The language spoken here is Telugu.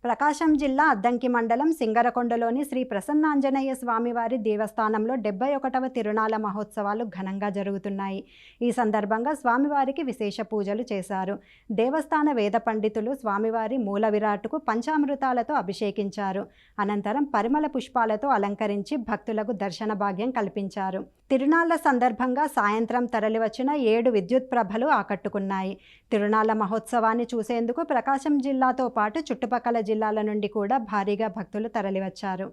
ప్రకాశం జిల్లా అద్దంకి మండలం సింగరకొండలోని శ్రీ ప్రసన్నాంజనేయ స్వామివారి దేవస్థానంలో 71వ తిరునాళ మహోత్సవాలు ఘనంగా జరుగుతున్నాయి. ఈ సందర్భంగా స్వామివారికి విశేష పూజలు చేశారు. దేవస్థాన వేద పండితులు స్వామివారి మూల విరాట్టుకు పంచామృతాలతో అభిషేకించారు. అనంతరం పరిమళ పుష్పాలతో అలంకరించి భక్తులకు దర్శన భాగ్యం కల్పించారు. తిరునాళ్ల సందర్భంగా సాయంత్రం తరలివచ్చిన 7 విద్యుత్ ప్రభలు ఆకట్టుకున్నాయి. తిరునాళ్ల మహోత్సవాన్ని చూసేందుకు ప్రకాశం జిల్లాతో పాటు చుట్టుపక్కల జిల్లాల నుండి కూడా భారీగా భక్తులు తరలివచ్చారు.